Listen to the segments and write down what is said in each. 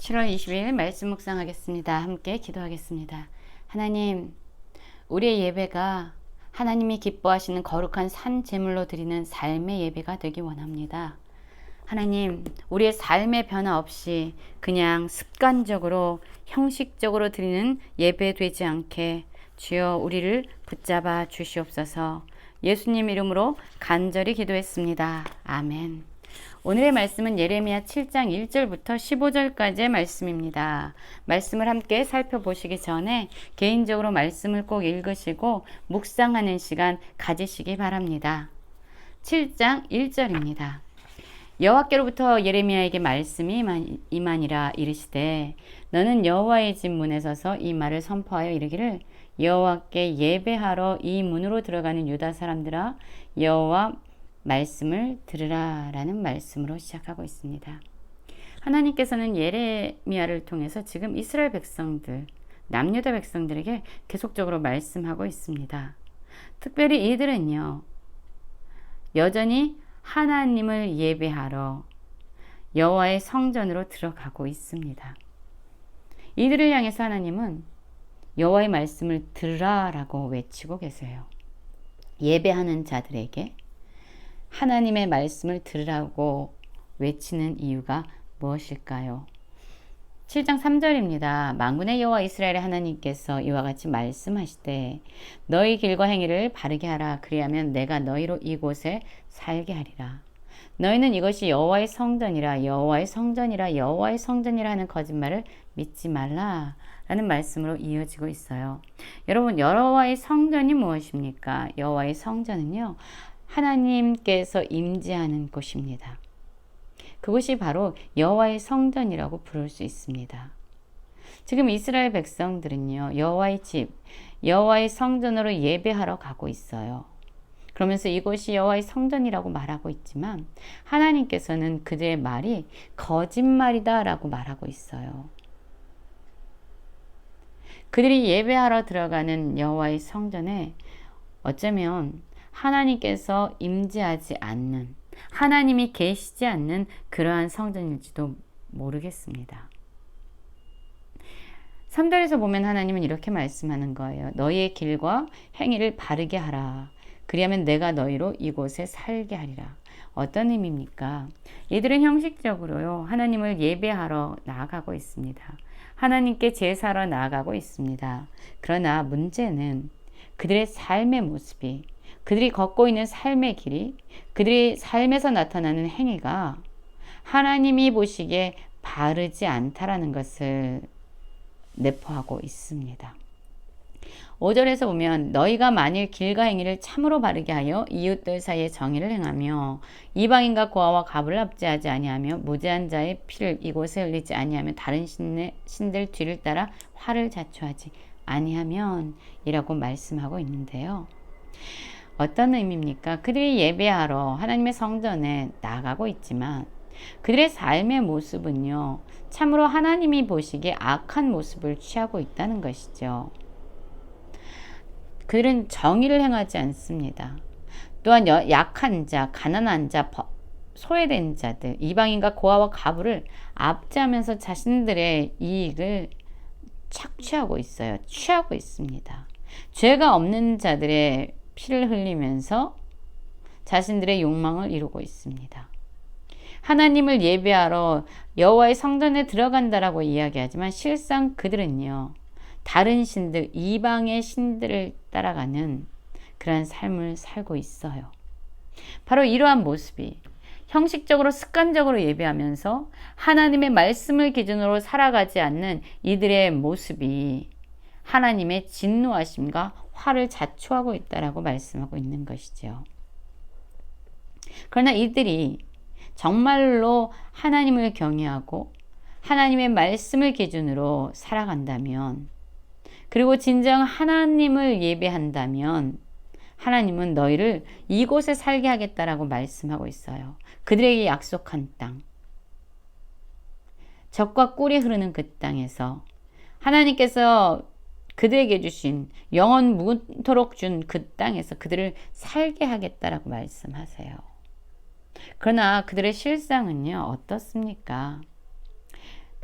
7월 20일 말씀 묵상하겠습니다. 함께 기도하겠습니다. 하나님, 우리의 예배가 하나님이 기뻐하시는 거룩한 산 제물로 드리는 삶의 예배가 되기 원합니다. 하나님, 우리의 삶의 변화 없이 그냥 습관적으로 형식적으로 드리는 예배 되지 않게 주여 우리를 붙잡아 주시옵소서. 예수님 이름으로 간절히 기도했습니다. 아멘. 오늘의 말씀은 예레미야 7장 1절부터 15절까지의 말씀입니다. 말씀을 함께 살펴보시기 전에 개인적으로 말씀을 꼭 읽으시고 묵상하는 시간 가지시기 바랍니다. 7장 1절입니다. 여호와께로부터 예레미야에게 말씀이 임하니라. 이르시되 너는 여호와의 집 문에 서서 이 말을 선포하여 이르기를 여호와께 예배하러 이 문으로 들어가는 유다 사람들아, 여호와 말씀을 들으라 라는 말씀으로 시작하고 있습니다. 하나님께서는 예레미야를 통해서 지금 이스라엘 백성들, 남유다 백성들에게 계속적으로 말씀하고 있습니다. 특별히 이들은요, 여전히 하나님을 예배하러 여호와의 성전으로 들어가고 있습니다. 이들을 향해서 하나님은 여호와의 말씀을 들으라 라고 외치고 계세요. 예배하는 자들에게 하나님의 말씀을 들으라고 외치는 이유가 무엇일까요? 7장 3절입니다. 만군의 여호와 이스라엘의 하나님께서 이와 같이 말씀하시되 너희 길과 행위를 바르게 하라. 그리하면 내가 너희로 이곳에 살게 하리라. 너희는 이것이 여호와의 성전이라, 여호와의 성전이라, 여호와의 성전이라 하는 거짓말을 믿지 말라 라는 말씀으로 이어지고 있어요. 여러분, 여호와의 성전이 무엇입니까? 여호와의 성전은요, 하나님께서 임재하는 곳입니다. 그곳이 바로 여호와의 성전이라고 부를 수 있습니다. 지금 이스라엘 백성들은요, 여호와의 집, 여호와의 성전으로 예배하러 가고 있어요. 그러면서 이곳이 여호와의 성전이라고 말하고 있지만 하나님께서는 그들의 말이 거짓말이다 라고 말하고 있어요. 그들이 예배하러 들어가는 여호와의 성전에 어쩌면 하나님께서 임재하지 않는, 하나님이 계시지 않는 그러한 성전일지도 모르겠습니다. 3절에서 보면 하나님은 이렇게 말씀하는 거예요. 너희의 길과 행위를 바르게 하라. 그리하면 내가 너희로 이곳에 살게 하리라. 어떤 의미입니까? 이들은 형식적으로요, 하나님을 예배하러 나아가고 있습니다. 하나님께 제사하러 나아가고 있습니다. 그러나 문제는 그들의 삶의 모습이, 그들이 걷고 있는 삶의 길이, 그들의 삶에서 나타나는 행위가 하나님이 보시기에 바르지 않다라는 것을 내포하고 있습니다. 5절에서 보면 너희가 만일 길과 행위를 참으로 바르게 하여 이웃들 사이에 정의를 행하며 이방인과 고아와 갑을 압제하지 아니하며 무죄한 자의 피를 이곳에 흘리지 아니하며 다른 신들 뒤를 따라 화를 자초하지 아니하면 이라고 말씀하고 있는데요. 어떤 의미입니까? 그들이 예배하러 하나님의 성전에 나가고 있지만 그들의 삶의 모습은요, 참으로 하나님이 보시기에 악한 모습을 취하고 있다는 것이죠. 그들은 정의를 행하지 않습니다. 또한 약한 자, 가난한 자, 소외된 자들, 이방인과 고아와 가부를 압제하면서 자신들의 이익을 착취하고 있어요. 취하고 있습니다. 죄가 없는 자들의 피를 흘리면서 자신들의 욕망을 이루고 있습니다. 하나님을 예배하러 여호와의 성전에 들어간다라고 이야기하지만 실상 그들은요, 다른 신들, 이방의 신들을 따라가는 그런 삶을 살고 있어요. 바로 이러한 모습이 형식적으로 습관적으로 예배하면서 하나님의 말씀을 기준으로 살아가지 않는 이들의 모습이 하나님의 진노하심과 화를 자초하고 있다라고 말씀하고 있는 것이죠. 그러나 이들이 정말로 하나님을 경외하고 하나님의 말씀을 기준으로 살아간다면, 그리고 진정 하나님을 예배한다면 하나님은 너희를 이곳에 살게 하겠다라고 말씀하고 있어요. 그들에게 약속한 땅, 젖과 꿀이 흐르는 그 땅에서 하나님께서 그들에게 주신 영원 무토록 준 그 땅에서 그들을 살게 하겠다라고 말씀하세요. 그러나 그들의 실상은요, 어떻습니까?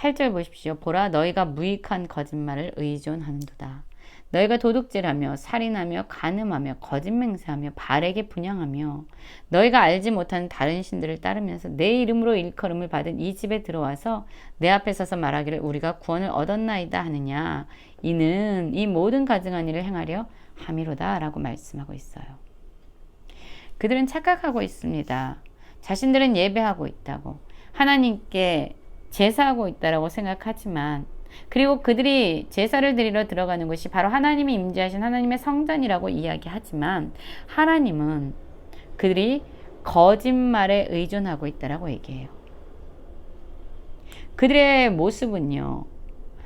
8절 보십시오. 보라 너희가 무익한 거짓말을 의존하는도다. 너희가 도둑질하며 살인하며 간음하며 거짓맹세하며 바르게 분향하며 너희가 알지 못하는 다른 신들을 따르면서 내 이름으로 일컬음을 받은 이 집에 들어와서 내 앞에 서서 말하기를 우리가 구원을 얻었나이다 하느냐. 이는 이 모든 가증한 일을 행하려 함이로다 라고 말씀하고 있어요. 그들은 착각하고 있습니다. 자신들은 예배하고 있다고, 하나님께 제사하고 있다라고 생각하지만, 그리고 그들이 제사를 드리러 들어가는 곳이 바로 하나님이 임재하신 하나님의 성전이라고 이야기하지만, 하나님은 그들이 거짓말에 의존하고 있다라고 얘기해요. 그들의 모습은요,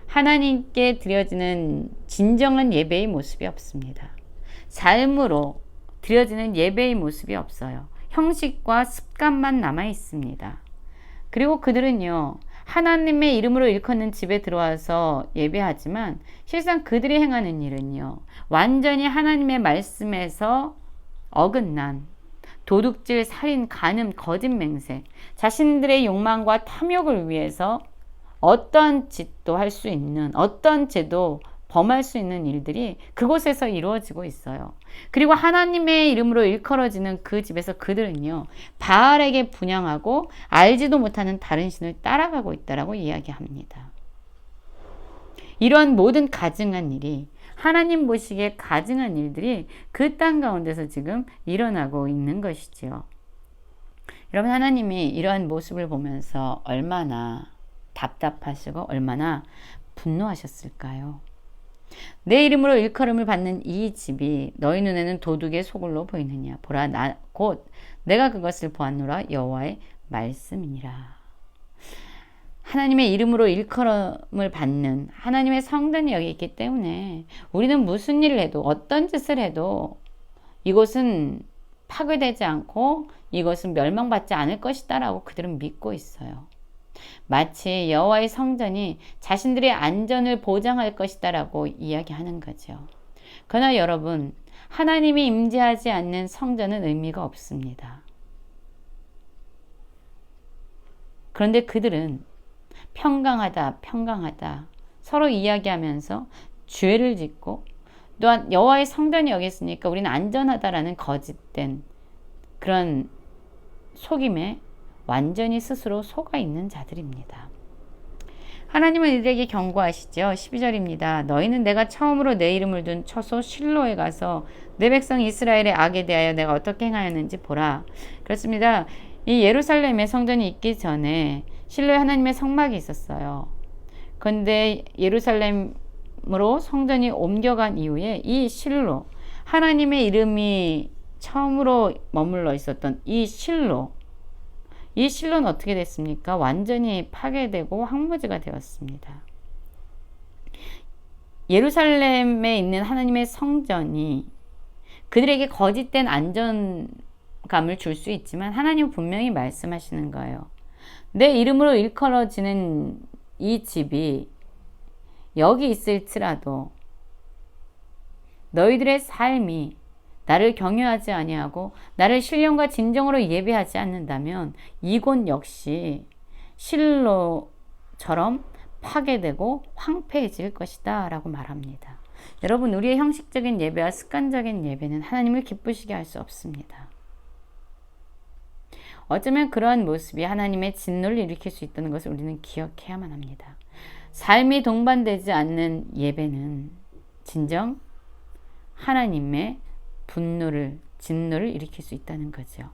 하나님께 드려지는 진정한 예배의 모습이 없습니다. 삶으로 드려지는 예배의 모습이 없어요. 형식과 습관만 남아 있습니다. 그리고 그들은요, 하나님의 이름으로 일컫는 집에 들어와서 예배하지만 실상 그들이 행하는 일은요, 완전히 하나님의 말씀에서 어긋난 도둑질, 살인, 간음, 거짓맹세, 자신들의 욕망과 탐욕을 위해서 어떤 짓도 할 수 있는, 어떤 죄도 범할 수 있는 일들이 그곳에서 이루어지고 있어요. 그리고 하나님의 이름으로 일컬어지는 그 집에서 그들은요, 바알에게 분향하고 알지도 못하는 다른 신을 따라가고 있다라고 이야기합니다. 이러한 모든 가증한 일이, 하나님 보시기에 가증한 일들이 그 땅 가운데서 지금 일어나고 있는 것이지요. 여러분, 하나님이 이러한 모습을 보면서 얼마나 답답하시고 얼마나 분노하셨을까요? 내 이름으로 일컬음을 받는 이 집이 너희 눈에는 도둑의 소굴로 보이느냐. 보라 곧 내가 그것을 보았노라. 여호와의 말씀이니라. 하나님의 이름으로 일컬음을 받는 하나님의 성전이 여기 있기 때문에 우리는 무슨 일을 해도, 어떤 짓을 해도 이곳은 파괴되지 않고 이것은 멸망받지 않을 것이다 라고 그들은 믿고 있어요. 마치 여호와의 성전이 자신들의 안전을 보장할 것이다 라고 이야기하는 거죠. 그러나 여러분, 하나님이 임재하지 않는 성전은 의미가 없습니다. 그런데 그들은 평강하다 서로 이야기하면서 죄를 짓고, 또한 여호와의 성전이 여기 있으니까 우리는 안전하다라는 거짓된 그런 속임에 완전히 스스로 속아 있는 자들입니다. 하나님은 이들에게 경고하시죠. 12절입니다. 너희는 내가 처음으로 내 이름을 둔 처소 실로에 가서 내 백성 이스라엘의 악에 대하여 내가 어떻게 행하였는지 보라. 그렇습니다. 이 예루살렘의 성전이 있기 전에 실로에 하나님의 성막이 있었어요. 그런데 예루살렘으로 성전이 옮겨간 이후에 이 실로, 하나님의 이름이 처음으로 머물러 있었던 이 실로는 어떻게 됐습니까? 완전히 파괴되고 황무지가 되었습니다. 예루살렘에 있는 하나님의 성전이 그들에게 거짓된 안전감을 줄 수 있지만 하나님은 분명히 말씀하시는 거예요. 내 이름으로 일컬어지는 이 집이 여기 있을지라도 너희들의 삶이 나를 경외하지 아니하고 나를 신령과 진정으로 예배하지 않는다면 이곳 역시 실로처럼 파괴되고 황폐해질 것이다 라고 말합니다. 여러분, 우리의 형식적인 예배와 습관적인 예배는 하나님을 기쁘시게 할 수 없습니다. 어쩌면 그러한 모습이 하나님의 진노를 일으킬 수 있다는 것을 우리는 기억해야만 합니다. 삶이 동반되지 않는 예배는 진정 하나님의 진노를 일으킬 수 있다는 거죠.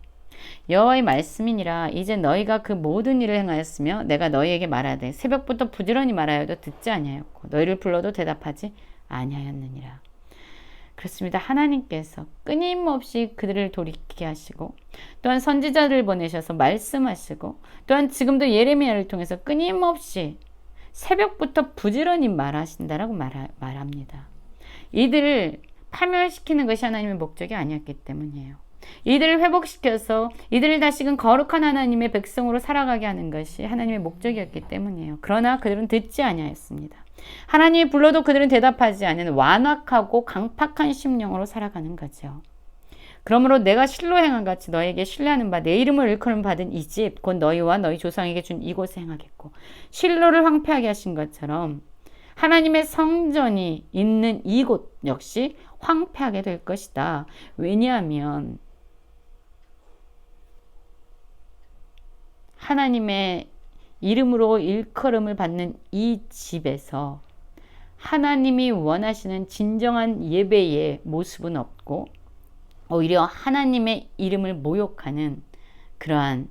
여호와의 말씀이니라. 이제 너희가 그 모든 일을 행하였으며 내가 너희에게 말하되 새벽부터 부지런히 말하여도 듣지 아니하였고 너희를 불러도 대답하지 아니하였느니라. 그렇습니다. 하나님께서 끊임없이 그들을 돌이키게 하시고, 또한 선지자를 보내셔서 말씀하시고, 또한 지금도 예레미야를 통해서 끊임없이 새벽부터 부지런히 말하신다라고 말합니다. 이들을 파멸시키는 것이 하나님의 목적이 아니었기 때문이에요. 이들을 회복시켜서 이들을 다시금 거룩한 하나님의 백성으로 살아가게 하는 것이 하나님의 목적이었기 때문이에요. 그러나 그들은 듣지 아니하였습니다. 하나님이 불러도 그들은 대답하지 않는 완악하고 강팍한 심령으로 살아가는 거죠. 그러므로 내가 실로 행한 같이 너에게 신뢰하는 바 내 이름을 일컬음 받은 이 집 곧 너희와 너희 조상에게 준 이곳에 행하겠고 실로를 황폐하게 하신 것처럼 하나님의 성전이 있는 이곳 역시 황폐하게 될 것이다. 왜냐하면 하나님의 이름으로 일컬음을 받는 이 집에서 하나님이 원하시는 진정한 예배의 모습은 없고 오히려 하나님의 이름을 모욕하는 그러한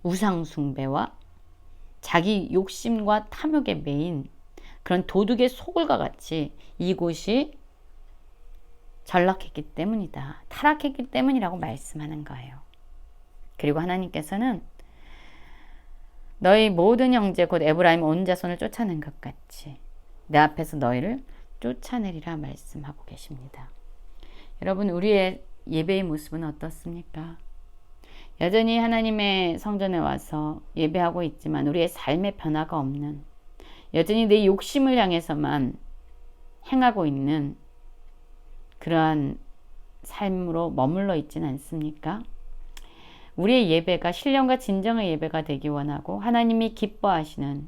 우상숭배와 자기 욕심과 탐욕에 매인 그런 도둑의 소굴과 같이 이곳이 전락했기 때문이다. 타락했기 때문이라고 말씀하는 거예요. 그리고 하나님께서는 너희 모든 형제 곧 에브라임 온 자손을 쫓아낸 것 같이 내 앞에서 너희를 쫓아내리라 말씀하고 계십니다. 여러분, 우리의 예배의 모습은 어떻습니까? 여전히 하나님의 성전에 와서 예배하고 있지만 우리의 삶의 변화가 없는, 여전히 내 욕심을 향해서만 행하고 있는 그러한 삶으로 머물러 있지는 않습니까? 우리의 예배가 신령과 진정의 예배가 되기 원하고 하나님이 기뻐하시는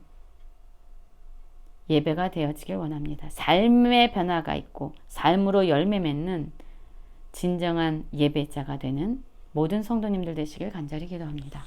예배가 되어지길 원합니다. 삶의 변화가 있고 삶으로 열매 맺는 진정한 예배자가 되는 모든 성도님들 되시길 간절히 기도합니다.